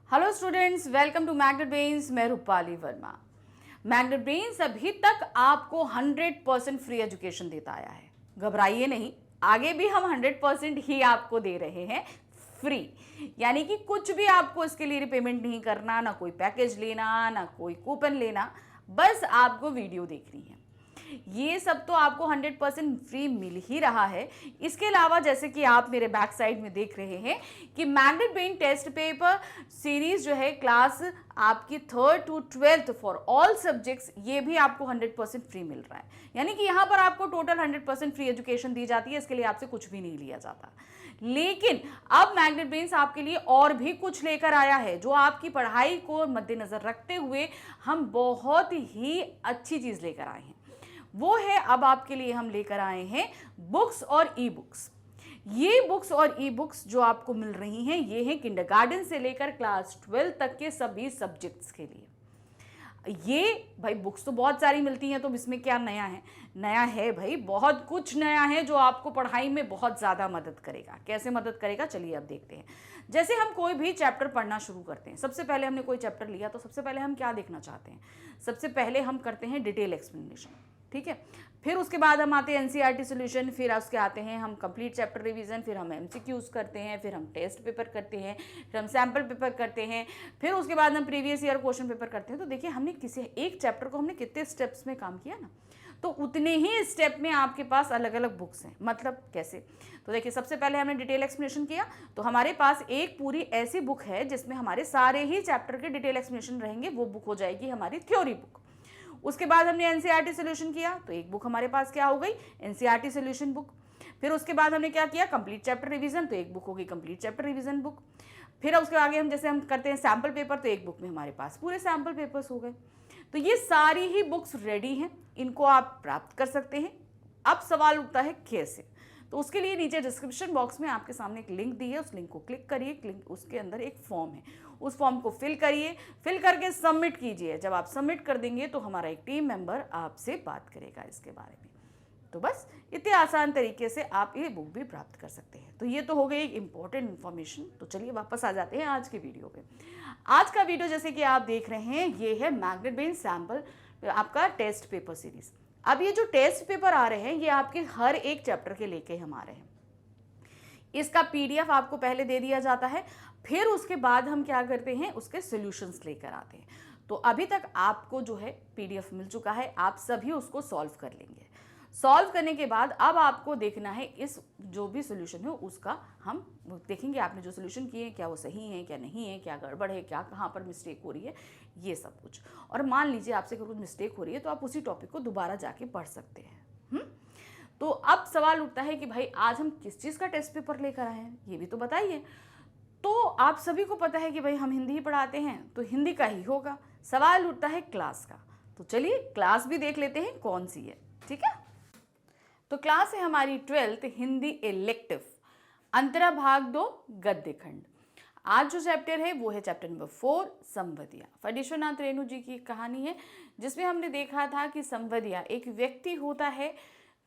Hello students, welcome to magnet brains. मैं Rupali Verma. Magnet brains अभी तक आपको 100% फ्री एजुकेशन देता आया है। घबराइए नहीं, आगे भी हम 100% ही आपको दे रहे हैं फ्री। यानी कि कुछ भी आपको इसके लिए रिपेमेंट नहीं करना, ना कोई पैकेज लेना, ना कोई कूपन लेना, बस आपको वीडियो देखनी है। ये सब तो आपको 100% फ्री मिल ही रहा है। इसके अलावा जैसे कि आप मेरे बैक साइड में देख रहे हैं कि magnet brain test paper series जो है क्लास आपकी 3rd to 12th for all subjects, ये भी आपको 100% फ्री मिल रहा है। यानी कि यहाँ पर आपको टोटल 100% फ्री एजुकेशन दी जाती है। इसके लिए आपसे कुछ भी नहीं लिया जाता। लेकिन अब मैग्नेट ब्रेन्स आपके लिए और भी कुछ लेकर आया है, जो आपकी पढ़ाई को मद्देनजर रखते हुए हम बहुत ही अच्छी चीज लेकर आए हैं। वो है, अब आपके लिए हम लेकर आए हैं बुक्स और ई बुक्स। ये बुक्स और ई बुक्स जो आपको मिल रही हैं, ये हैं किंडरगार्टन से लेकर क्लास 12 तक के सभी सब्जेक्ट्स के लिए। ये भाई बुक्स तो बहुत सारी मिलती हैं, तो इसमें क्या नया है? नया है भाई, बहुत कुछ नया है जो आपको पढ़ाई में बहुत ज़्यादा मदद करेगा। कैसे मदद करेगा, चलिए अब देखते हैं। जैसे हम कोई भी चैप्टर पढ़ना शुरू करते हैं, सबसे पहले हमने कोई चैप्टर लिया तो सबसे पहले हम क्या देखना चाहते हैं? सबसे पहले हम करते हैं डिटेल एक्सप्लेनेशन, ठीक है। फिर उसके बाद हम आते हैं एनसीईआरटी सॉल्यूशन, फिर उसके आते हैं हम कंप्लीट चैप्टर रिवीजन, फिर हम एमसीक्यूज करते हैं, फिर हम टेस्ट पेपर करते हैं, फिर हम सैम्पल पेपर करते हैं, फिर उसके बाद हम प्रीवियस ईयर क्वेश्चन पेपर करते हैं। तो देखिए, हमने किसी एक चैप्टर को हमने कितने स्टेप्स में काम किया ना, तो उतने ही स्टेप में आपके पास अलग अलग बुक्स हैं। मतलब कैसे? तो देखिए, सबसे पहले हमने डिटेल एक्सप्लेनेशन किया, तो हमारे पास एक पूरी ऐसी बुक है जिसमें हमारे सारे ही चैप्टर के डिटेल एक्सप्लेनेशन रहेंगे। वो बुक हो जाएगी हमारी थ्योरी बुक। उसके बाद हमने एनसीईआरटी सॉल्यूशन किया, तो एक बुक हमारे पास क्या हो गई? NCERT solution book. फिर उसके बाद हमने क्या किया? कंप्लीट चैप्टर रिवीजन, तो एक बुक होगी कंप्लीट चैप्टर रिवीजन बुक। फिर उसके आगे हम जैसे हम करते हैं सैम्पल पेपर, तो एक बुक में हमारे पास पूरे सैम्पल पेपर्स हो गए। तो ये सारी ही बुक्स रेडी हैं, इनको आप प्राप्त कर सकते हैं। अब सवाल उठता है कैसे? तो उसके लिए नीचे डिस्क्रिप्शन बॉक्स में आपके सामने एक लिंक दी है, उस लिंक को क्लिक करिए। उसके अंदर एक फॉर्म है, उस फॉर्म को फिल करिए, फिल करके सबमिट कीजिए। जब आप सबमिट कर देंगे तो हमारा एक टीम मेंबर आपसे बात करेगा इसके बारे में। तो बस इतने आसान तरीके से आप ये बुक भी प्राप्त कर सकते हैं। तो ये तो हो गई एक इंपॉर्टेंट इन्फॉर्मेशन। तो चलिए वापस आ जाते हैं आज के वीडियो पे। आज का वीडियो जैसे कि आप देख रहे हैं, ये है मैग्नेट ब्रेन सैम्पल आपका टेस्ट पेपर सीरीज। अब ये जो टेस्ट पेपर आ रहे हैं, ये आपके हर एक चैप्टर के लेके हम आ रहे हैं। इसका पीडीएफ आपको पहले दे दिया जाता है, फिर उसके बाद हम क्या करते हैं, उसके सॉल्यूशंस लेकर आते हैं। तो अभी तक आपको जो है पीडीएफ मिल चुका है, आप सभी उसको सॉल्व कर लेंगे। सॉल्व करने के बाद अब आपको देखना है इस जो भी सोल्यूशन है उसका हम देखेंगे, आपने जो सोल्यूशन किए हैं क्या वो सही है, क्या नहीं है, क्या गड़बड़ है, क्या कहाँ पर मिस्टेक हो रही है, ये सब कुछ। और मान लीजिए आपसे कुछ मिस्टेक हो रही है तो आप उसी टॉपिक को दोबारा जाके पढ़ सकते हैं। तो अब सवाल उठता है कि भाई आज हम किस चीज़ का टेस्ट पेपर लेकर आए हैं, ये भी तो बताइए। तो आप सभी को पता है कि भाई हम हिंदी ही पढ़ाते हैं, तो हिंदी का ही होगा। सवाल उठता है क्लास का, तो चलिए क्लास भी देख लेते हैं कौन सी है, ठीक है। तो क्लास है हमारी 12th हिंदी इलेक्टिव, अंतरा भाग 2 गद्य खंड। आज जो चैप्टर है वो है चैप्टर नंबर 4 संवदिया। फणीश्वरनाथ रेणु जी की कहानी है, जिसमें हमने देखा था कि संवदिया एक व्यक्ति होता है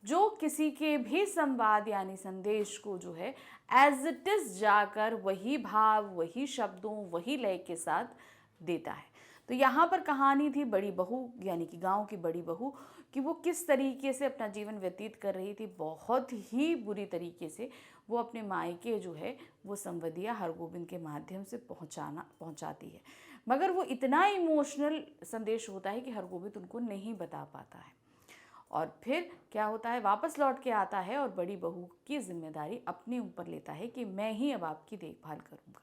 जो किसी के भी संवाद यानी संदेश को जो है एज इट इज जाकर वही भाव, वही शब्दों, वही लय के साथ देता है। तो यहाँ पर कहानी थी बड़ी बहू यानी कि गांव की बड़ी बहू कि वो किस तरीके से अपना जीवन व्यतीत कर रही थी। बहुत ही बुरी तरीके से वो अपने मायके जो है वो संवदिया हरगोविंद के माध्यम से पहुँचाती है, मगर वो इतना इमोशनल संदेश होता है कि हरगोविंद उनको नहीं बता पाता है। और फिर क्या होता है, वापस लौट के आता है और बड़ी बहू की जिम्मेदारी अपने ऊपर लेता है कि मैं ही अब आपकी देखभाल करूँगा।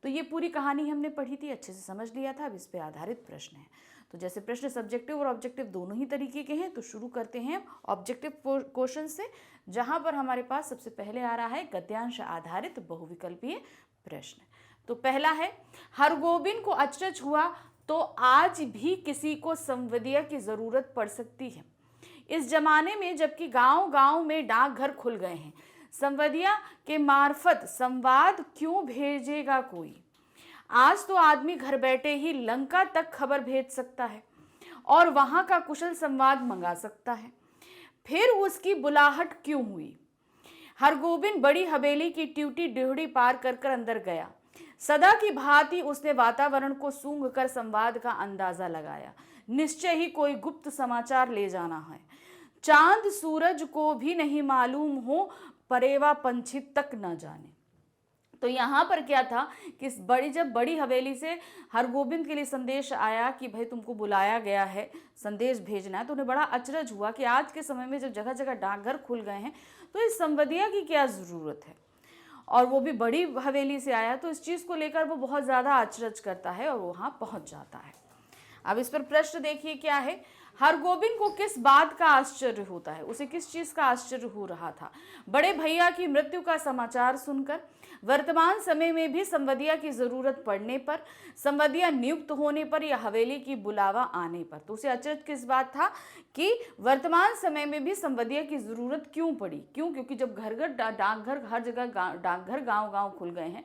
तो ये पूरी कहानी हमने पढ़ी थी, अच्छे से समझ लिया था। अब इस पे आधारित प्रश्न है। तो जैसे प्रश्न सब्जेक्टिव और ऑब्जेक्टिव दोनों ही तरीके के हैं, तो शुरू करते हैं ऑब्जेक्टिव क्वेश्चन से, जहां पर हमारे पास सबसे पहले आ रहा है गद्यांश आधारित बहुविकल्पीय प्रश्न। तो पहला है, हरगोविंद को अचरज हुआ तो आज भी किसी को संवदिया की जरूरत पड़ सकती है। इस जमाने में जबकि गांव गांव में डाकघर खुल गए हैं, संवदिया के मार्फत संवाद क्यों भेजेगा कोई? आज तो आदमी घर बैठे ही लंका तक खबर भेज सकता है और वहां का कुशल संवाद मंगा सकता है। फिर उसकी बुलाहट क्यों हुई? हरगोविंद बड़ी हवेली की ट्यूटी डिहड़ी पार कर अंदर गया। सदा की भांति उसने वातावरण को सूंघ कर संवाद का अंदाजा लगाया। निश्चय ही कोई गुप्त समाचार ले जाना है। चांद सूरज को भी नहीं मालूम हो, परेवा पंछी तक न जाने। तो यहाँ पर क्या था कि जब बड़ी हवेली से हरगोबिंद के लिए संदेश आया कि भाई तुमको बुलाया गया है, संदेश भेजना है, तो उन्हें बड़ा अचरज हुआ कि आज के समय में जब जगह जगह डाकघर खुल गए हैं तो इस संवदिया की क्या ज़रूरत है, और वो भी बड़ी हवेली से आया। तो इस चीज़ को लेकर वो बहुत ज़्यादा अचरज करता है और वहाँ पहुँच जाता है। अब इस पर प्रश्न देखिए क्या है। हरगोबिंद को किस बात का आश्चर्य होता है, उसे किस चीज़ का आश्चर्य हो रहा था? बड़े भैया की मृत्यु का समाचार सुनकर, वर्तमान समय में भी संवदिया की जरूरत पड़ने पर, संवदिया नियुक्त होने पर या हवेली की बुलावा आने पर। तो उसे अचरज किस बात था कि वर्तमान समय में भी संवदिया की जरूरत क्यों पड़ी? क्यों? क्योंकि जब घर घर डाकघर हर जगह डाकघर गांव गांव खुल गए हैं,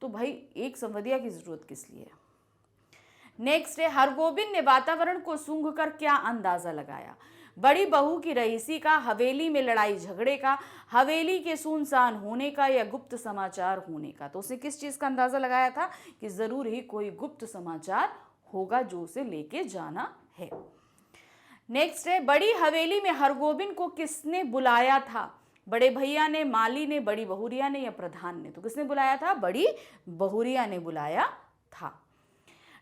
तो भाई एक संवदिया की जरूरत किस लिए है? नेक्स्ट है, हरगोबिंद ने वातावरण को सूंघकर क्या अंदाजा लगाया? बड़ी बहू की रईसी का, हवेली में लड़ाई झगड़े का, हवेली के सुनसान होने का, या गुप्त समाचार होने का? तो उसने किस चीज का अंदाजा लगाया था कि जरूर ही कोई गुप्त समाचार होगा जो उसे लेके जाना है। नेक्स्ट है, बड़ी हवेली में हरगोबिंद को किसने बुलाया था? बड़े भैया ने, माली ने, बड़ी बहुरिया ने, या प्रधान ने? तो किसने बुलाया था? बड़ी बहुरिया ने बुलाया था।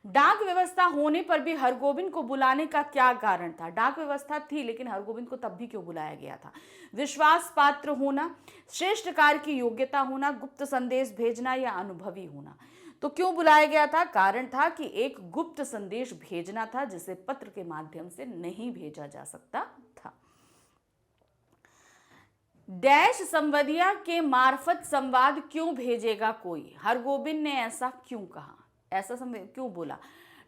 डाक व्यवस्था होने पर भी हरगोबिंद को बुलाने का क्या कारण था? डाक व्यवस्था थी लेकिन हरगोबिंद को तब भी क्यों बुलाया गया था? विश्वास पात्र होना, श्रेष्ठ कार्य की योग्यता होना, गुप्त संदेश भेजना, या अनुभवी होना? तो क्यों बुलाया गया था? कारण था कि एक गुप्त संदेश भेजना था जिसे पत्र के माध्यम से नहीं भेजा जा सकता था। डैश संवदिया के मार्फत संवाद क्यों भेजेगा कोई? हरगोबिंद ने ऐसा क्यों कहा, ऐसा क्यों बोला?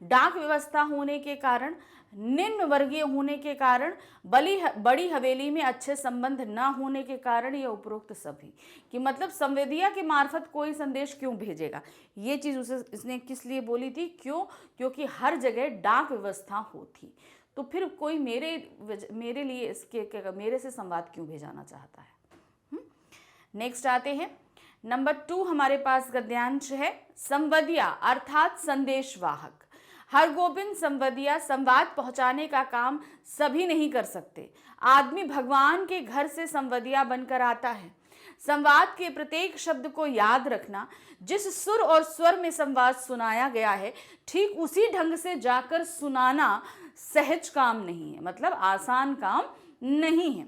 डाक व्यवस्था होने के कारण, निम्न वर्गीय होने के कारण, बड़ी हवेली में अच्छे संबंध ना होने के कारण, या उपरोक्त सभी? कि मतलब संवदिया के मार्फत कोई संदेश क्यों भेजेगा, ये चीज इसने किस लिए बोली थी? क्यों? क्योंकि हर जगह डाक व्यवस्था होती, तो फिर कोई मेरे लिए मेरे से संवाद क्यों भेजाना चाहता है? नेक्स्ट आते हैं, नंबर 2 हमारे पास गद्यांश है, संवदिया अर्थात संदेशवाहक। हरगोबिंद संवदिया, संवाद पहुंचाने का काम सभी नहीं कर सकते। आदमी भगवान के घर से संवदिया बनकर आता है। संवाद के प्रत्येक शब्द को याद रखना, जिस सुर और स्वर में संवाद सुनाया गया है ठीक उसी ढंग से जाकर सुनाना सहज काम नहीं है, मतलब आसान काम नहीं है।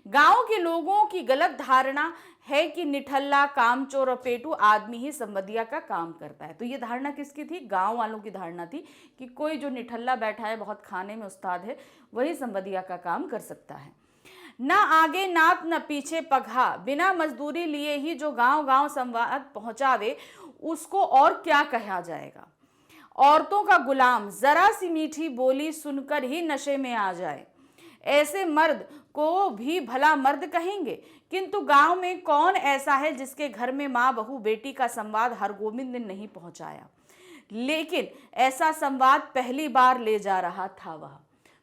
गांव के लोगों की गलत धारणा है कि निठल्ला, कामचोर और पेटू आदमी ही संवदिया का काम करता है। तो ये धारणा किसकी थी? गांव वालों की धारणा थी कि कोई जो निठल्ला बैठा है, बहुत खाने में उस्ताद है, वही संवदिया का काम कर सकता है। ना आगे नाप न पीछे पगहा, बिना मजदूरी लिए ही जो गांव गांव संवाद पहुंचावे उसको और क्या कहा जाएगा? औरतों का गुलाम, जरा सी मीठी बोली सुनकर ही नशे में आ जाए, ऐसे मर्द को भी भला मर्द कहेंगे? किंतु गांव में कौन ऐसा है जिसके घर में माँ बहू बेटी का संवाद हरगोबिंद ने नहीं पहुंचाया? लेकिन ऐसा संवाद पहली बार ले जा रहा था वह।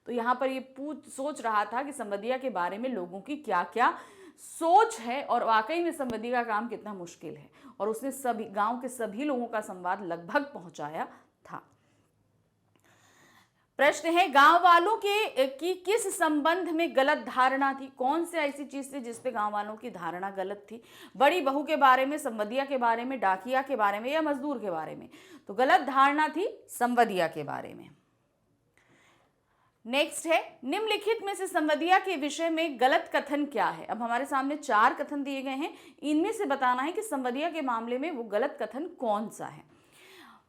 तो यहाँ पर ये सोच रहा था कि संवदिया के बारे में लोगों की क्या क्या सोच है, और वाकई में संवदिया का काम कितना मुश्किल है, और उसने सभी गांव के सभी लोगों का संवाद लगभग पहुंचाया था। प्रश्न है, गांव वालों की किस संबंध में गलत धारणा थी? कौन से ऐसी चीज थी जिसपे गांव वालों की धारणा गलत थी? बड़ी बहू के बारे में, संवदिया के बारे में, डाकिया के बारे में, या मजदूर के बारे में? तो गलत धारणा थी संवदिया के बारे में। नेक्स्ट है, निम्नलिखित में से संवदिया के विषय में गलत कथन क्या है? अब हमारे सामने 4 कथन दिए गए हैं, इनमें से बताना है कि संवदिया के मामले में वो गलत कथन कौन सा है।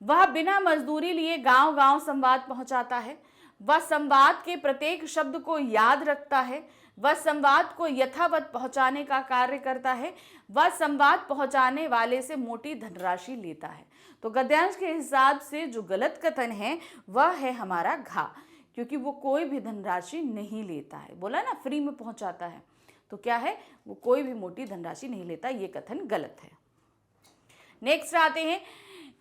वह बिना मजदूरी लिए गांव गांव संवाद पहुंचाता है, वह संवाद के प्रत्येक शब्द को याद रखता है, वह संवाद को यथावत पहुंचाने का कार्य करता है, वह संवाद पहुंचाने वाले से मोटी धनराशि लेता है। तो गद्यांश के हिसाब से जो गलत कथन है वह है हमारा घा, क्योंकि वो कोई भी धनराशि नहीं लेता है। बोला ना फ्री में पहुंचाता है, तो क्या है, वो कोई भी मोटी धनराशि नहीं लेता, ये कथन गलत है। नेक्स्ट आते हैं,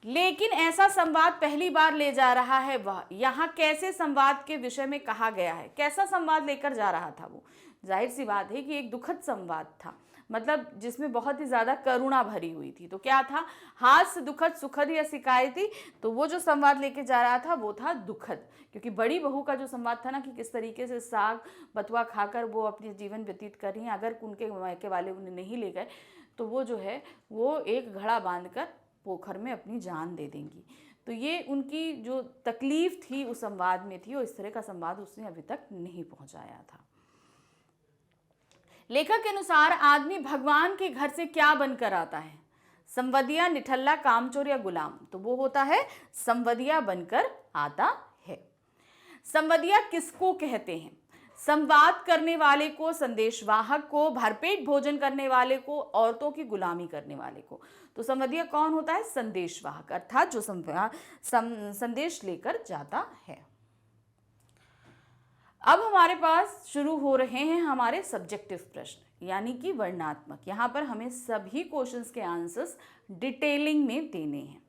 लेकिन ऐसा संवाद पहली बार ले जा रहा है वह। यहाँ कैसे संवाद के विषय में कहा गया है? कैसा संवाद लेकर जा रहा था वो? जाहिर सी बात है कि एक दुखद संवाद था। मतलब जिसमें बहुत ही ज़्यादा करुणा भरी हुई थी। तो क्या था, हास्य, दुखद, सुखद या शिकायती, तो वो जो संवाद लेके जा रहा था वो था दुखद, क्योंकि बड़ी बहू का जो संवाद था ना कि किस तरीके से साग बथुआ खाकर वो अपनी जीवन व्यतीत कर रही हैं, अगर उनके मायके वाले उन्हें नहीं ले गए तो वो जो है वो एक घड़ा बांधकर पोखर में अपनी जान दे देंगी। तो ये उनकी जो तकलीफ थी उस संवाद में थी, और इस तरह का संवाद उसने अभी तक नहीं पहुंचाया था। लेखक के अनुसार आदमी भगवान के घर से क्या बनकर आता है, संवदिया, निठल्ला, कामचोर या गुलाम? तो वो होता है संवदिया बनकर आता है। संवदिया किसको कहते हैं? संवाद करने वाले को, संदेशवाहक को, भरपेट भोजन करने वाले को, औरतों की गुलामी करने वाले को। तो संवदिया कौन होता है? संदेशवाहक, अर्थात जो संदेश लेकर जाता है। अब हमारे पास शुरू हो रहे हैं हमारे सब्जेक्टिव प्रश्न, यानी कि वर्णनात्मक। यहाँ पर हमें सभी क्वेश्चंस के आंसर्स डिटेलिंग में देने हैं।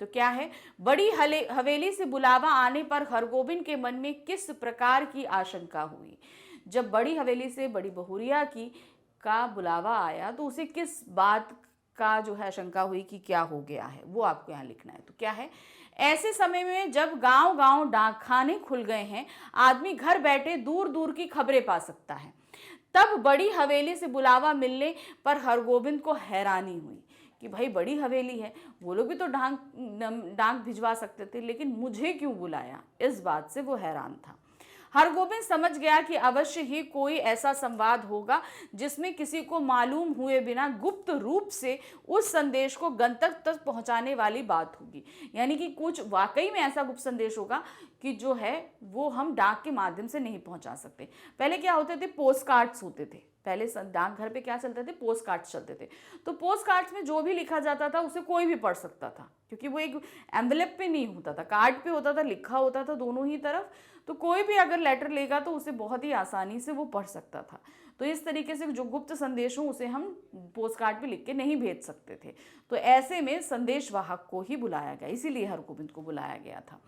तो क्या है, बड़ी हवेली से बुलावा आने पर हरगोविंद के मन में किस प्रकार की आशंका हुई? जब बड़ी हवेली से बड़ी बहुरिया का बुलावा आया तो उसे किस बात का जो है आशंका हुई कि क्या हो गया है, वो आपको यहाँ लिखना है। तो क्या है, ऐसे समय में जब गांव गांव डाकखाने खुल गए हैं, आदमी घर बैठे दूर दूर की खबरें पा सकता है। तब बड़ी हवेली से बुलावा मिलने पर हरगोविंद को हैरानी हुई कि भाई बड़ी हवेली है, वो लोग भी तो डाक भिजवा सकते थे, लेकिन मुझे क्यों बुलाया? इस बात से वो हैरान था। हरगोविंद समझ गया कि अवश्य ही कोई ऐसा संवाद होगा जिसमें किसी को मालूम हुए बिना गुप्त रूप से उस संदेश को गंतव्य तक पहुंचाने वाली बात होगी। यानी कि कुछ वाकई में ऐसा गुप्त संदेश होगा कि जो है वो हम डाक के माध्यम से नहीं पहुंचा सकते। पहले क्या होते थे, पोस्ट कार्ड्स होते थे। पहले डाकघर पे क्या चलते थे, पोस्ट कार्ड्स चलते थे। तो पोस्ट कार्ड्स में जो भी लिखा जाता था उसे कोई भी पढ़ सकता था, क्योंकि वो एक एनवेलप पे नहीं होता था, कार्ड पे होता था, लिखा होता था दोनों ही तरफ। तो कोई भी अगर लेटर लेगा तो उसे बहुत ही आसानी से वो पढ़ सकता था। तो इस तरीके से जो गुप्त संदेश हो उसे हम पोस्ट कार्ड पे लिख के नहीं भेज सकते थे। तो ऐसे में संदेशवाहक को ही बुलाया गया, इसीलिए हरगोविंद को बुलाया गया था।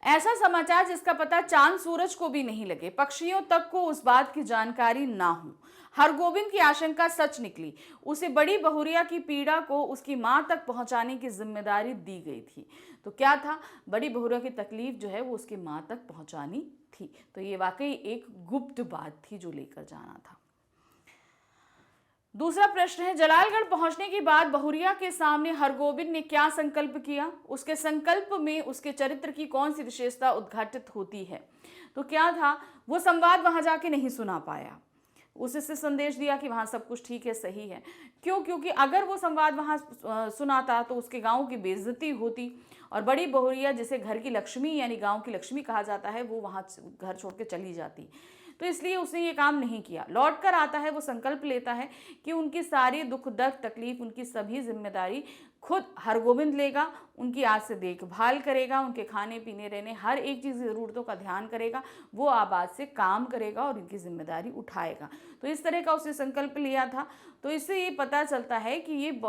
ऐसा समाचार जिसका पता चांद सूरज को भी नहीं लगे, पक्षियों तक को उस बात की जानकारी ना हो। हरगोविंद की आशंका सच निकली। उसे बड़ी बहुरिया की पीड़ा को उसकी मां तक पहुंचाने की जिम्मेदारी दी गई थी। तो क्या था, बड़ी बहुरिया की तकलीफ जो है वो उसकी मां तक पहुंचानी थी। तो ये वाकई एक गुप्त बात थी जो लेकर जाना था। दूसरा प्रश्न है, जलालगढ़ पहुंचने के बाद बहुरिया के सामने हरगोविंद ने क्या संकल्प किया? उसके संकल्प में उसके चरित्र की कौन सी विशेषता उद्घाटित होती है? तो क्या था, वो संवाद वहां जाके नहीं सुना पाया। उससे संदेश दिया कि वहाँ सब कुछ ठीक है, सही है। क्यों? क्योंकि अगर वो संवाद वहाँ सुनाता तो उसके गांव की बेइज्जती होती, और बड़ी बहुरिया जिसे घर की लक्ष्मी यानी गांव की लक्ष्मी कहा जाता है वो वहाँ घर छोड़ के चली जाती। तो इसलिए उसने ये काम नहीं किया। लौट कर आता है, वो संकल्प लेता है कि उनकी सारी दुख दर्द तकलीफ, उनकी सभी जिम्मेदारी खुद हरगोविंद लेगा, उनकी आज से देखभाल करेगा, उनके खाने पीने रहने हर एक चीज़ की ज़रूरतों का ध्यान करेगा, वो आज से काम करेगा और उनकी जिम्मेदारी उठाएगा। तो इस तरह का उसने संकल्प लिया था। तो इससे ये पता चलता है कि ये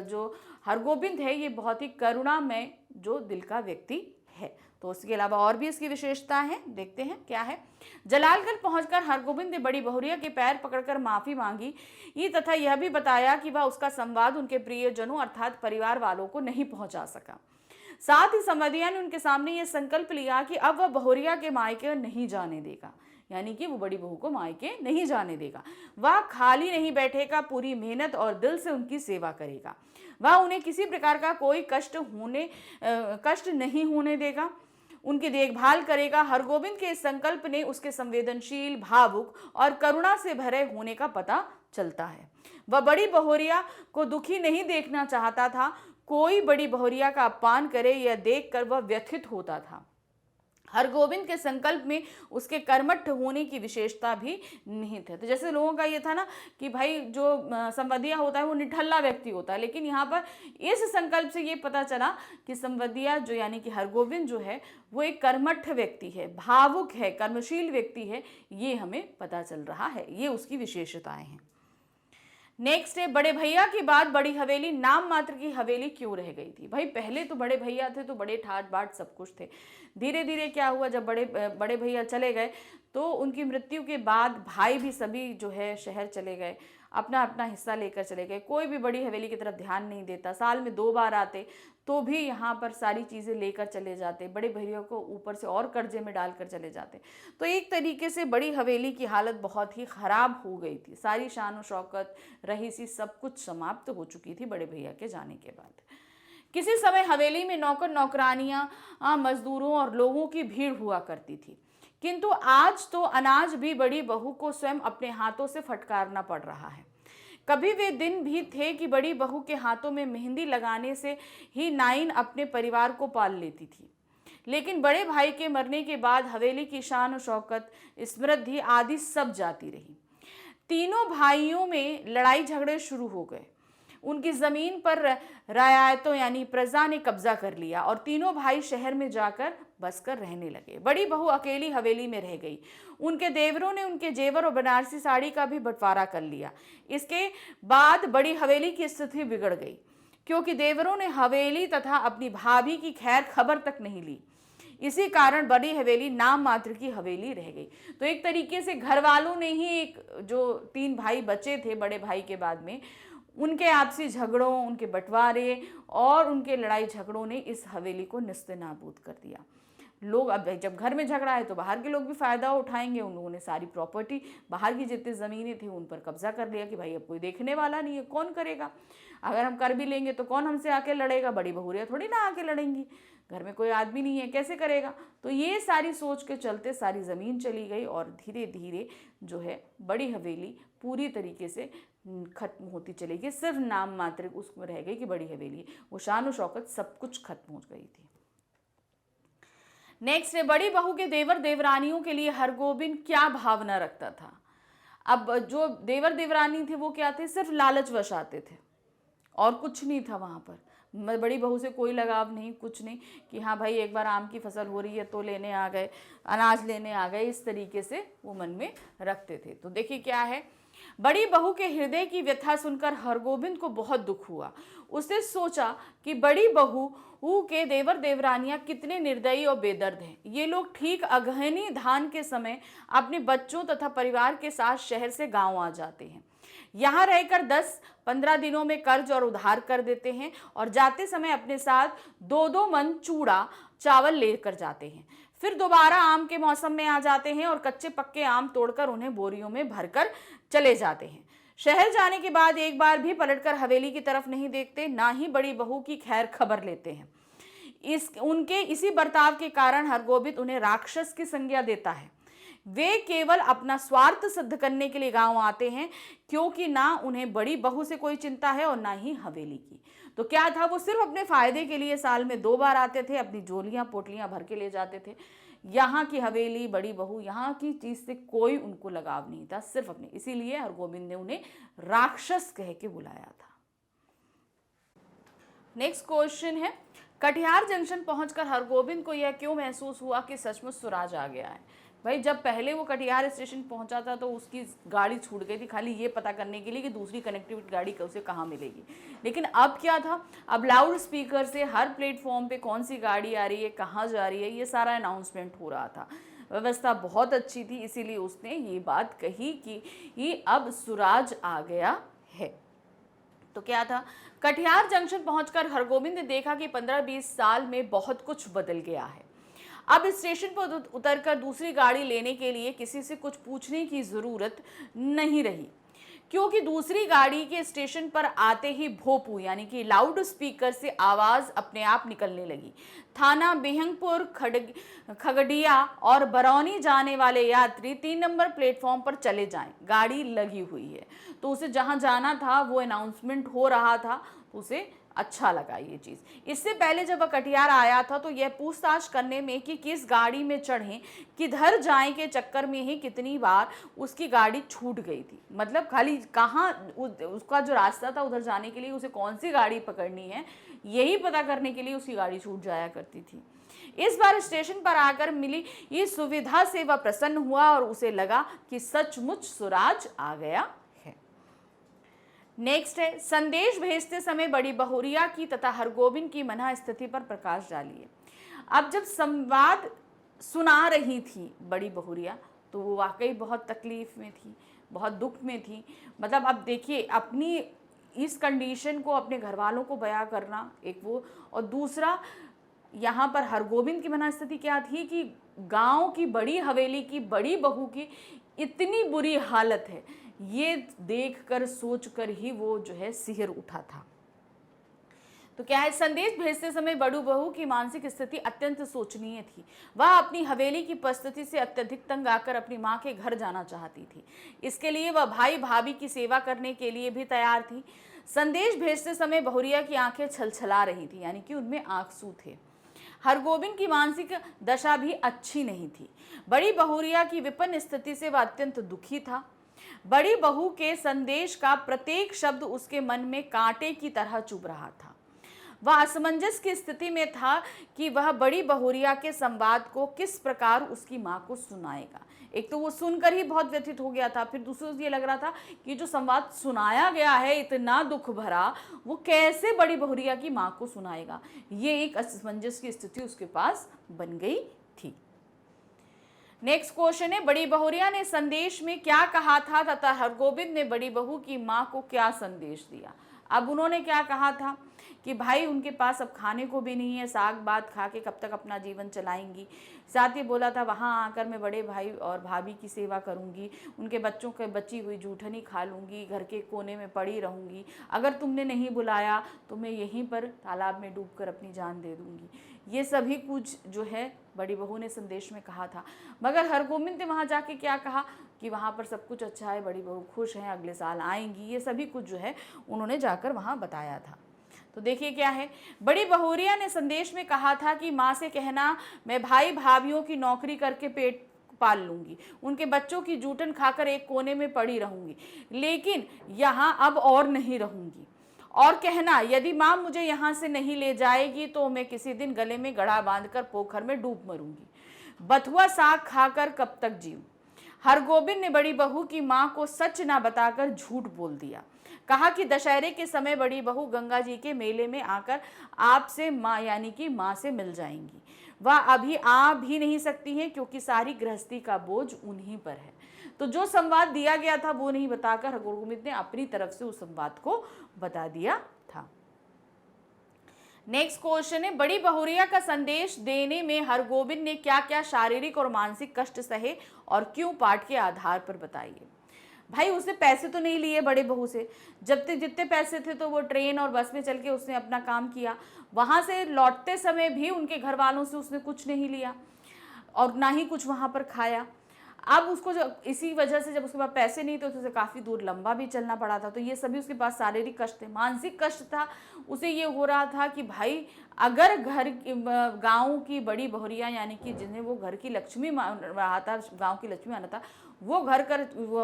जो हरगोविंद है ये बहुत ही करुणामय जो दिल का व्यक्ति है। तो उसके अलावा और भी इसकी विशेषता है, देखते हैं क्या है। जलालगढ़ पहुंचकर हरगोविंद ने बड़ी बहुरिया के पैर पकड़कर माफी मांगी, ये तथा यह भी बताया कि वह उसका संवाद उनके प्रियजनों अर्थात परिवार वालों को नहीं पहुंचा सका। साथ ही संवदिया ने उनके सामने यह संकल्प लिया कि अब वह बहुरिया के मायके नहीं जाने देगा, यानी कि वो बड़ी बहू को मायके नहीं जाने देगा। वह खाली नहीं बैठेगा, पूरी मेहनत और दिल से उनकी सेवा करेगा। वह उन्हें किसी प्रकार का कोई कष्ट नहीं होने देगा, उनकी देखभाल करेगा। हरगोविंद के इस संकल्प ने उसके संवेदनशील, भावुक और करुणा से भरे होने का पता चलता है। वह बड़ी बहुरिया को दुखी नहीं देखना चाहता था। कोई बड़ी बहुरिया का अपमान करे यह देखकर वह व्यथित होता था। हरगोविंद के संकल्प में उसके कर्मठ होने की विशेषता भी निहित है। तो जैसे लोगों का ये था ना कि भाई जो संवदिया होता है वो निठल्ला व्यक्ति होता है, लेकिन यहाँ पर इस संकल्प से ये पता चला कि संवदिया जो यानी कि हरगोविंद जो है वो एक कर्मठ व्यक्ति है, भावुक है, कर्मशील व्यक्ति है, ये हमें पता चल रहा है। ये उसकी विशेषताएं हैं। नेक्स्ट है, बड़े भैया के बाद बड़ी हवेली नाम मात्र की हवेली क्यों रह गई थी? भाई पहले तो बड़े भैया थे तो बड़े ठाट बाट सब कुछ थे। धीरे धीरे क्या हुआ, जब बड़े भैया चले गए तो उनकी मृत्यु के बाद भाई भी सभी जो है शहर चले गए। अपना अपना हिस्सा लेकर चले गए। कोई भी बड़ी हवेली की तरफ ध्यान नहीं देता। साल में 2 बार आते तो भी यहाँ पर सारी चीज़ें लेकर चले जाते, बड़े भैया को ऊपर से और कर्जे में डालकर चले जाते। तो एक तरीके से बड़ी हवेली की हालत बहुत ही ख़राब हो गई थी। सारी शान और शौकत, रईसी सब कुछ समाप्त हो चुकी थी बड़े भैया के जाने के बाद। किसी समय हवेली में नौकर नौकरानियाँ, मजदूरों और लोगों की भीड़ हुआ करती थी, किंतु आज तो अनाज भी बड़ी बहू को स्वयं अपने हाथों से फटकारना पड़ रहा है। कभी वे दिन भी थे कि बड़ी बहू के हाथों में मेहंदी लगाने से ही नाइन अपने परिवार को पाल लेती थी, लेकिन बड़े भाई के मरने के बाद हवेली की शान और शौकत, समृद्धि आदि सब जाती रही। तीनों भाइयों में लड़ाई झगड़े शुरू हो गए। उनकी जमीन पर रायतों यानी प्रजा ने कब्जा कर लिया और तीनों भाई शहर में जाकर बसकर रहने लगे। बड़ी बहू अकेली हवेली में रह गई। उनके देवरों ने उनके जेवर और बनारसी साड़ी का भी बंटवारा कर लिया। इसके बाद बड़ी हवेली की स्थिति बिगड़ गई, क्योंकि देवरों ने हवेली तथा अपनी भाभी की खैर खबर तक नहीं ली। इसी कारण बड़ी हवेली नाम मात्र की हवेली रह गई। तो एक तरीके से घर वालों ने ही, एक जो 3 भाई बचे थे बड़े भाई के बाद में, उनके आपसी झगड़ों, उनके बंटवारे और उनके लड़ाई झगड़ों ने इस हवेली को निस्ते-नाबूद कर दिया। लोग अब जब घर में झगड़ा है तो बाहर के लोग भी फ़ायदा उठाएंगे। उन लोगों ने सारी प्रॉपर्टी, बाहर की जितनी ज़मीनें थी उन पर कब्जा कर लिया कि भाई अब कोई देखने वाला नहीं है, कौन करेगा। अगर हम कर भी लेंगे तो कौन हमसे आके लड़ेगा, बड़ी बहुरियाँ थोड़ी ना आके लड़ेंगी, घर में कोई आदमी नहीं है, कैसे करेगा। तो ये सारी सोच के चलते सारी ज़मीन चली गई और धीरे धीरे जो है बड़ी हवेली पूरी तरीके से खत्म होती चली गई। सिर्फ नाम मात्र उसमें रह गई कि बड़ी हवेली, वो शान और शौकत सब कुछ खत्म हो गई थी। नेक्स्ट है, बड़ी बहू के देवर देवरानियों के लिए हरगोबिंद क्या भावना रखता था। अब जो देवर देवरानी थे वो क्या थे, सिर्फ लालचवश आते थे और कुछ नहीं था वहाँ पर। बड़ी बहू से कोई लगाव नहीं, कुछ नहीं कि हाँ भाई एक बार आम की फसल हो रही है तो लेने आ गए, अनाज लेने आ गए, इस तरीके से वो मन में रखते थे। तो देखिए क्या है, बड़ी बहू के हृदय की व्यथा सुनकर हरगोबिंद को बहुत दुख हुआ। उसने सोचा कि बड़ी बहू के देवर देवरानियां कितने निर्दयी और बेदर्द हैं। ये लोग ठीक अगहनी धान के समय अपने बच्चों तथा परिवार के साथ शहर से गांव आ जाते हैं। यहाँ रहकर 10-15 दिनों में कर्ज और उधार कर देते हैं और जाते समय अपने साथ 2-2 मन चूड़ा चावल लेकर जाते हैं। फिर दोबारा आम के मौसम में आ जाते हैं और कच्चे पक्के आम तोड़कर उन्हें बोरियों में भरकर चले जाते हैं। शहर जाने के बाद एक बार भी पलटकर हवेली की तरफ नहीं देखते, ना ही बड़ी बहू की खैर खबर लेते हैं। उनके इसी बर्ताव के कारण हरगोबिंद उन्हें राक्षस की संज्ञा देता है। वे केवल अपना स्वार्थ सिद्ध करने के लिए गांव आते हैं, क्योंकि ना उन्हें बड़ी बहू से कोई चिंता है और ना ही हवेली की। तो क्या था, वो सिर्फ अपने फायदे के लिए साल में 2 बार आते थे, अपनी झोलियां पोटलियां भर के ले जाते थे। यहाँ की हवेली, बड़ी बहू, यहाँ की चीज से कोई उनको लगाव नहीं था, सिर्फ अपने। इसीलिए हरगोबिंद ने उन्हें राक्षस कह के बुलाया था। नेक्स्ट क्वेश्चन है, कटिहार जंक्शन पहुंचकर हरगोबिंद को यह क्यों महसूस हुआ कि सचमुच स्वराज आ गया है। भाई जब पहले वो कटिहार स्टेशन पहुंचा था तो उसकी गाड़ी छूट गई थी, खाली ये पता करने के लिए कि दूसरी कनेक्टिविटी गाड़ी उसे कहाँ मिलेगी। लेकिन अब क्या था, अब लाउड स्पीकर से हर प्लेटफॉर्म पे कौन सी गाड़ी आ रही है, कहाँ जा रही है, ये सारा अनाउंसमेंट हो रहा था। व्यवस्था बहुत अच्छी थी, इसीलिए उसने ये बात कही कि अब स्वराज आ गया है। तो क्या था, कटिहार जंक्शन पहुंचकर हरगोबिंद ने देखा कि 15-20 साल में बहुत कुछ बदल गया है। अब स्टेशन पर उतरकर दूसरी गाड़ी लेने के लिए किसी से कुछ पूछने की ज़रूरत नहीं रही, क्योंकि दूसरी गाड़ी के स्टेशन पर आते ही भोपू यानी कि लाउड स्पीकर से आवाज़ अपने आप निकलने लगी। थाना बिहंगपुर, खगड़िया और बरौनी जाने वाले यात्री 3 नंबर प्लेटफॉर्म पर चले जाएं, गाड़ी लगी हुई है। तो उसे जहां जाना था वो अनाउंसमेंट हो रहा था, उसे अच्छा लगा ये चीज़। इससे पहले जब वह कटिहार आया था तो यह पूछताछ करने में कि किस गाड़ी में चढ़ें, किधर जाएं के चक्कर में ही कितनी बार उसकी गाड़ी छूट गई थी। मतलब खाली कहाँ उसका जो रास्ता था उधर जाने के लिए उसे कौन सी गाड़ी पकड़नी है, यही पता करने के लिए उसकी गाड़ी छूट जाया करती थी। इस बार स्टेशन पर आकर मिली इस सुविधा से वह प्रसन्न हुआ और उसे लगा कि सचमुच स्वराज आ गया है। नेक्स्ट है, संदेश भेजते समय बड़ी बहुरिया की तथा हरगोबिंद की मनः स्थिति पर प्रकाश डालिए। अब जब संवाद सुना रही थी बड़ी बहुरिया तो वो वाकई बहुत तकलीफ में थी, बहुत दुख में थी। मतलब अब देखिए अपनी इस कंडीशन को अपने घर वालों को बयां करना एक वो, और दूसरा यहाँ पर हरगोविंद की मनस्थिति क्या थी कि गांव की बड़ी हवेली की बड़ी बहू की इतनी बुरी हालत है, ये देखकर सोचकर ही वो जो है सिहर उठा था। तो क्या है, संदेश भेजते समय बड़ू बहू की मानसिक स्थिति अत्यंत शोचनीय थी। वह अपनी हवेली की परिस्थिति से अत्यधिक तंग आकर अपनी मां के घर जाना चाहती थी। इसके लिए वह भाई भाभी की सेवा करने के लिए भी तैयार थी। संदेश भेजते समय बहुरिया की आंखें छलछला रही थी, यानी कि उनमें आंसू थे। हरगोविंद की मानसिक दशा भी अच्छी नहीं थी। बड़ी बहुरिया की विपन्न स्थिति से वह अत्यंत दुखी था। बड़ी बहू के संदेश का प्रत्येक शब्द उसके मन में कांटे की तरह चुभ रहा था। वह असमंजस की स्थिति में था कि वह बड़ी बहुरिया के संवाद को किस प्रकार उसकी मां को सुनाएगा। एक तो वो सुनकर ही बहुत व्यथित हो गया था, फिर दूसरा ये लग रहा था कि जो संवाद सुनाया गया है इतना दुख भरा, वो कैसे बड़ी बहुरिया की मां को सुनाएगा। ये एक असमंजस की स्थिति उसके पास बन गई थी। नेक्स्ट क्वेश्चन है, बड़ी बहुरिया ने संदेश में क्या कहा था तथा हरगोविंद ने बड़ी बहू की मां को क्या संदेश दिया। अब उन्होंने क्या कहा था कि भाई उनके पास अब खाने को भी नहीं है, साग भात खा के कब तक अपना जीवन चलाएंगी। साथ ही बोला था वहाँ आकर मैं बड़े भाई और भाभी की सेवा करूँगी, उनके बच्चों के बची हुई जूठनी खा लूँगी, घर के कोने में पड़ी रहूँगी, अगर तुमने नहीं बुलाया तो मैं यहीं पर तालाब में डूबकर अपनी जान दे दूँगी। ये सभी कुछ जो है बड़ी बहू ने संदेश में कहा था। मगर हरगोविंद ने वहाँ जाके क्या कहा कि वहाँ पर सब कुछ अच्छा है, बड़ी बहू खुश हैं, अगले साल आएंगी, ये सभी कुछ जो है उन्होंने जाकर वहाँ बताया था। तो देखिए क्या है, बड़ी बहुरिया ने संदेश में कहा था कि माँ से कहना मैं भाई भाभीियों की नौकरी करके पेट पाल लूँगी, उनके बच्चों की जूठन खाकर एक कोने में पड़ी रहूँगी, लेकिन यहाँ अब और नहीं रहूँगी। और कहना यदि माँ मुझे यहाँ से नहीं ले जाएगी तो मैं किसी दिन गले में गड़ा बांधकर पोखर में डूब मरूंगी, बथुआ साग खाकर कब तक जीऊं। हरगोविंद ने बड़ी बहू की मां को सच ना बताकर झूठ बोल दिया। कहा कि दशहरे के समय बड़ी बहू गंगा जी के मेले में आकर आपसे मां यानी कि मां से मिल जाएंगी। वह अभी आ भी नहीं सकती हैं क्योंकि सारी गृहस्थी का बोझ उन्हीं पर है। तो जो संवाद दिया गया था वो नहीं बताकर हरगोविंद ने अपनी तरफ से उस संवाद को बता दिया था। नेक्स्ट क्वेश्चन है, बड़ी बहुरिया का संदेश देने में हरगोविंद ने क्या क्या शारीरिक और मानसिक कष्ट सहे और क्यों, पाठ के आधार पर बताइए। भाई उसने पैसे तो नहीं लिए बड़े बहू से, जब तक जितने पैसे थे तो वो ट्रेन और बस में चल के उसने अपना काम किया। वहाँ से लौटते समय भी उनके घर वालों से उसने कुछ नहीं लिया और ना ही कुछ वहाँ पर खाया। अब उसको जब इसी वजह से जब उसके पास पैसे नहीं थे तो उसे काफ़ी दूर लंबा भी चलना पड़ा था। तो ये सभी उसके पास शारीरिक कष्ट थे। मानसिक कष्ट था, उसे ये हो रहा था कि भाई अगर घर गांव की बड़ी बहुरिया यानी कि जिन्हें वो घर की लक्ष्मी मान रहा था, गांव की लक्ष्मी माना था, वो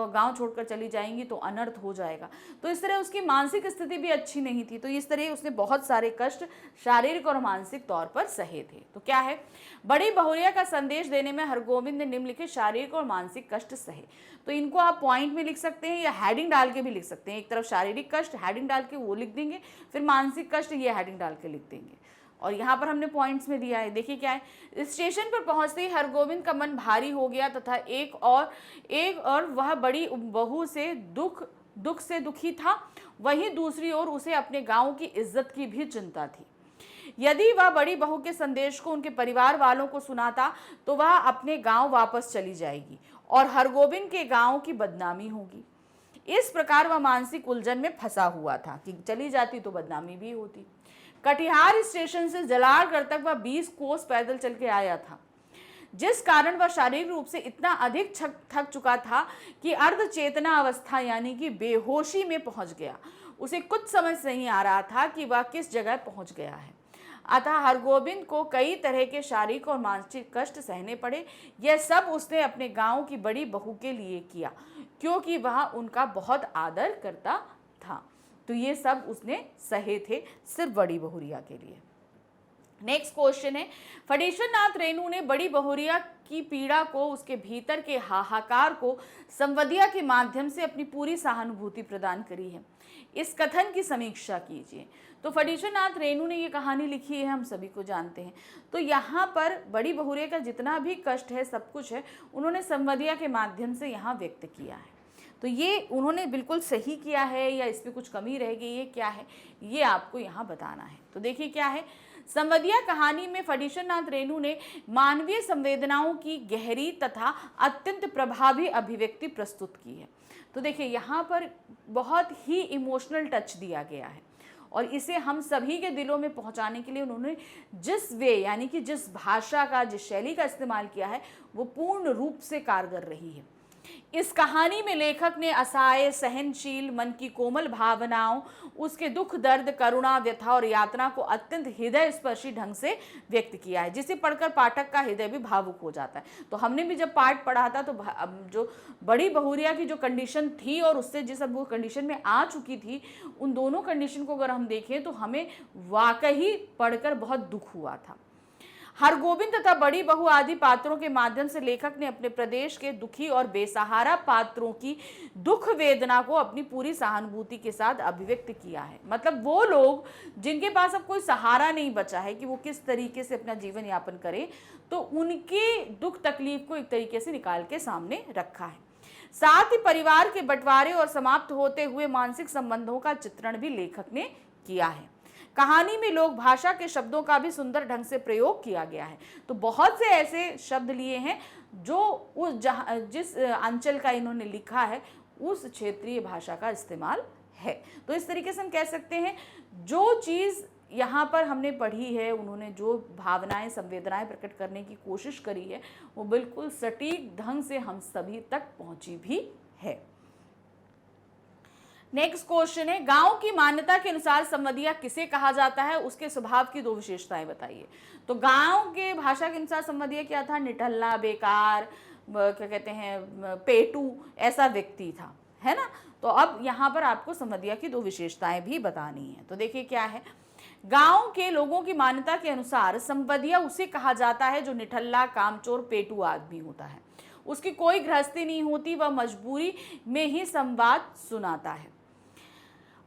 गांव छोड़कर चली जाएंगी तो अनर्थ हो जाएगा। तो इस तरह उसकी मानसिक स्थिति भी अच्छी नहीं थी। तो इस तरह उसने बहुत सारे कष्ट शारीरिक और मानसिक तौर पर सहे थे। तो क्या है, बड़ी बहुरिया का संदेश देने में हरगोविंद ने निम्नलिखित शारीरिक और मानसिक कष्ट सहे। तो इनको आप पॉइंट में लिख सकते हैं या हेडिंग डाल के भी लिख सकते हैं। एक तरफ शारीरिक कष्ट हेडिंग डाल के वो लिख देंगे, फिर मानसिक कष्ट ये हेडिंग डाल के लिख देंगे। और यहाँ पर हमने पॉइंट्स में दिया है। देखिए क्या है, स्टेशन पर पहुँचते ही हरगोविंद का मन भारी हो गया तथा एक और वह बड़ी बहू से दुख से दुखी था। वहीं दूसरी ओर उसे अपने गांव की इज्जत की भी चिंता थी। यदि वह बड़ी बहू के संदेश को उनके परिवार वालों को सुनाता तो वह अपने गांव वापस चली जाएगी और हरगोविंद के गांव की बदनामी होगी। इस प्रकार वह मानसिक उलझन में फंसा हुआ था कि चली जाती तो बदनामी भी होती। कटिहार स्टेशन से जलालगढ़ तक वह 20 कोस पैदल चल के आया था, जिस कारण वह शारीरिक रूप से इतना अधिक थक चुका था कि अर्ध चेतना अवस्था यानी कि बेहोशी में पहुंच गया। उसे कुछ समझ नहीं आ रहा था कि वह किस जगह पहुंच गया है। अतः हरगोविंद को कई तरह के शारीरिक और मानसिक कष्ट सहने पड़े। यह सब उसने अपने गांव की बड़ी बहू के लिए किया क्योंकि वह उनका बहुत आदर करता था। तो ये सब उसने सहे थे सिर्फ बड़ी बहुरिया के लिए। नेक्स्ट क्वेश्चन है, फणीश्वर नाथ रेणु ने बड़ी बहुरिया की पीड़ा को, उसके भीतर के हाहाकार को संवदिया के माध्यम से अपनी पूरी सहानुभूति प्रदान करी है। इस कथन की समीक्षा कीजिए। तो फणीश्वर नाथ रेणु ने ये कहानी लिखी है, हम सभी को जानते हैं। तो यहाँ पर बड़ी बहुरिया का जितना भी कष्ट है, सब कुछ है, उन्होंने संवदिया के माध्यम से यहाँ व्यक्त किया है। तो ये उन्होंने बिल्कुल सही किया है या इसमें कुछ कमी रह गई है, क्या है, ये आपको यहाँ बताना है। तो देखिए क्या है, संवदिया कहानी में फणीश्वर नाथ रेणु ने मानवीय संवेदनाओं की गहरी तथा अत्यंत प्रभावी अभिव्यक्ति प्रस्तुत की है। तो देखिए यहाँ पर बहुत ही इमोशनल टच दिया गया है और इसे हम सभी के दिलों में पहुंचाने के लिए उन्होंने जिस वे यानी कि जिस भाषा का, जिस शैली का इस्तेमाल किया है, वो पूर्ण रूप से कारगर रही है। इस कहानी में लेखक ने असहाय, सहनशील, मन की कोमल भावनाओं, उसके दुख, दर्द, करुणा, व्यथा और यातना को अत्यंत हृदय स्पर्शी ढंग से व्यक्त किया है, जिसे पढ़कर पाठक का हृदय भी भावुक हो जाता है। तो हमने भी जब पाठ पढ़ा था तो जो बड़ी बहुरिया की जो कंडीशन थी और उससे जिस अब वो कंडीशन में आ चुकी थी, उन दोनों कंडीशन को अगर हम देखें तो हमें वाकई पढ़कर बहुत दुख हुआ था। हरगोविंद तथा बड़ी बहू आदि पात्रों के माध्यम से लेखक ने अपने प्रदेश के दुखी और बेसहारा पात्रों की दुख वेदना को अपनी पूरी सहानुभूति के साथ अभिव्यक्त किया है। मतलब वो लोग जिनके पास अब कोई सहारा नहीं बचा है कि वो किस तरीके से अपना जीवन यापन करें, तो उनके दुख तकलीफ को एक तरीके से निकाल के सामने रखा है। साथ ही परिवार के बंटवारे और समाप्त होते हुए मानसिक संबंधों का चित्रण भी लेखक ने किया है। कहानी में लोक भाषा के शब्दों का भी सुंदर ढंग से प्रयोग किया गया है। तो बहुत से ऐसे शब्द लिए हैं जो उस जिस अंचल का इन्होंने लिखा है उस क्षेत्रीय भाषा का इस्तेमाल है। तो इस तरीके से हम कह सकते हैं जो चीज़ यहाँ पर हमने पढ़ी है, उन्होंने जो भावनाएं, संवेदनाएं प्रकट करने की कोशिश करी है, वो बिल्कुल सटीक ढंग से हम सभी तक पहुँची भी है। नेक्स्ट क्वेश्चन है, गांव की मान्यता के अनुसार संवदिया किसे कहा जाता है, उसके स्वभाव की 2 विशेषताएं बताइए। तो गांव के भाषा के अनुसार संवदिया क्या था, निठल्ला, बेकार, क्या कहते हैं, पेटू, ऐसा व्यक्ति था, है ना। तो अब यहाँ पर आपको संवदिया की 2 विशेषताएं भी बतानी है। तो देखिए क्या है, गांव के लोगों की मान्यता के अनुसार संवदिया उसे कहा जाता है जो निठल्ला, कामचोर, पेटू आदमी होता है। उसकी कोई गृहस्थी नहीं होती, वह मजबूरी में ही संवाद सुनाता है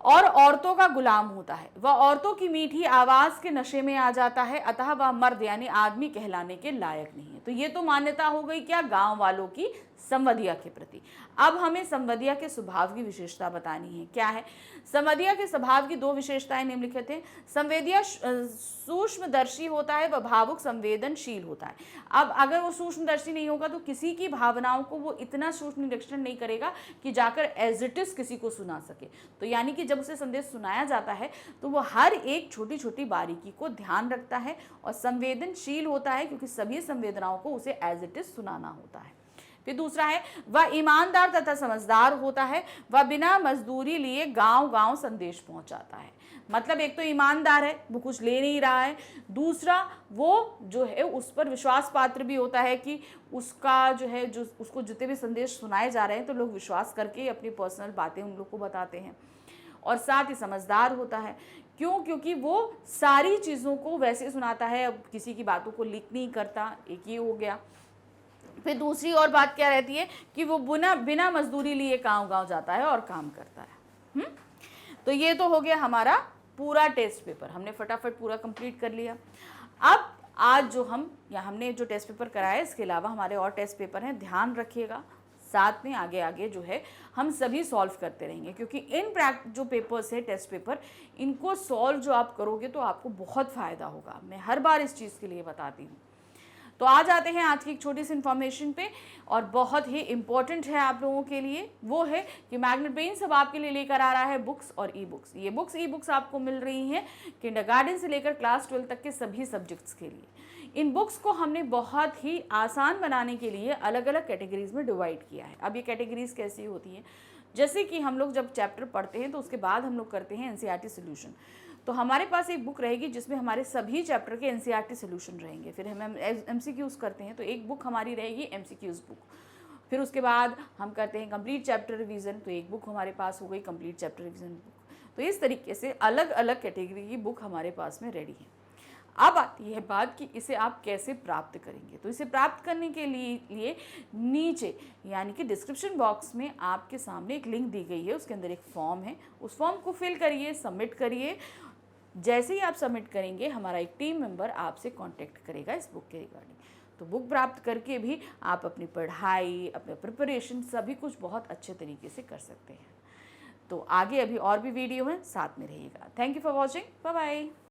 और औरतों का गुलाम होता है। वह औरतों की मीठी आवाज के नशे में आ जाता है, अतः वह मर्द यानी आदमी कहलाने के लायक नहीं है। तो ये तो मान्यता हो गई क्या, गांव वालों की संवदिया के प्रति। अब हमें संवदिया के स्वभाव की विशेषता बतानी है। क्या है, संवदिया के स्वभाव की 2 विशेषताएं निम्नलिखित हैं। संवेदिया सूक्ष्मदर्शी होता है, वह भावुक संवेदनशील होता है। अब अगर वो सूक्ष्मदर्शी नहीं होगा तो किसी की भावनाओं को वो इतना सूक्ष्म निरीक्षण नहीं करेगा कि जाकर एज इट इज किसी को सुना सके। तो यानी कि जब उसे संदेश सुनाया जाता है तो वो हर एक छोटी छोटी बारीकी को ध्यान रखता है और संवेदनशील होता है, क्योंकि सभी संवेदनाओं को उसे एज इट इज सुनाना होता है। फिर दूसरा है, वह ईमानदार तथा समझदार होता है, वह बिना मजदूरी लिए गांव गांव संदेश पहुंचाता है। मतलब एक तो ईमानदार है, वो कुछ ले नहीं रहा है, दूसरा वो जो है उस पर विश्वास पात्र भी होता है कि उसका जो है, जो उसको जितने भी संदेश सुनाए जा रहे हैं तो लोग विश्वास करके अपनी पर्सनल बातें उन लोग को बताते हैं। और साथ ही समझदार होता है, क्यों, क्योंकि वो सारी चीज़ों को वैसे सुनाता है, अब किसी की बातों को लीक नहीं करता। एक ये हो गया। फिर दूसरी और बात क्या रहती है कि वो बिना मजदूरी लिए गांव-गांव जाता है और काम करता है। तो ये तो हो गया हमारा पूरा टेस्ट पेपर, हमने फटाफट पूरा कंप्लीट कर लिया। अब आज जो हमने जो टेस्ट पेपर कराया, इसके अलावा हमारे और टेस्ट पेपर हैं, ध्यान रखिएगा। साथ में आगे आगे जो है हम सभी सॉल्व करते रहेंगे, क्योंकि इन जो पेपर्स है, टेस्ट पेपर, इनको सॉल्व जो आप करोगे तो आपको बहुत फ़ायदा होगा। मैं हर बार इस चीज़ के लिए बताती हूँ। तो आ जाते हैं आज की एक छोटी सी इन्फॉर्मेशन पे, और बहुत ही इम्पॉर्टेंट है आप लोगों के लिए। वो है कि मैग्नेट ब्रेन्स अब आपके लिए लेकर आ रहा है बुक्स और ई बुक्स। ये बुक्स ई बुक्स आपको मिल रही हैं किंडरगार्टन से लेकर क्लास 12 तक के सभी सब्जेक्ट्स के लिए। इन बुक्स को हमने बहुत ही आसान बनाने के लिए अलग अलग कैटेगरीज में डिवाइड किया है। अब ये कैटेगरीज कैसी होती हैं, जैसे कि हम लोग जब चैप्टर पढ़ते हैं तो उसके बाद हम लोग करते हैं एनसीईआरटी सोल्यूशन। तो हमारे पास एक बुक रहेगी जिसमें हमारे सभी चैप्टर के एनसीईआरटी सोल्यूशन रहेंगे। फिर हम एमसीक्यूज़ करते हैं तो एक बुक हमारी रहेगी एमसीक्यूज़ बुक। फिर उसके बाद हम करते हैं कंप्लीट चैप्टर रिवीजन, तो एक बुक हमारे पास हो गई कंप्लीट चैप्टर रिवीजन बुक। तो इस तरीके से अलग अलग कैटेगरी की बुक हमारे पास में रेडी है। अब आती है बात कि इसे आप कैसे प्राप्त करेंगे। तो इसे प्राप्त करने के लिए नीचे यानी कि डिस्क्रिप्शन बॉक्स में आपके सामने एक लिंक दी गई है, उसके अंदर एक फॉर्म है, उस फॉर्म को फिल करिए, सबमिट करिए। जैसे ही आप सबमिट करेंगे हमारा एक टीम मेंबर आपसे कांटेक्ट करेगा इस बुक के रिगार्डिंग। तो बुक प्राप्त करके भी आप अपनी पढ़ाई, अपने प्रिपरेशन सभी कुछ बहुत अच्छे तरीके से कर सकते हैं। तो आगे अभी और भी वीडियो हैं, साथ में रहिएगा। Thank you for watching, bye bye.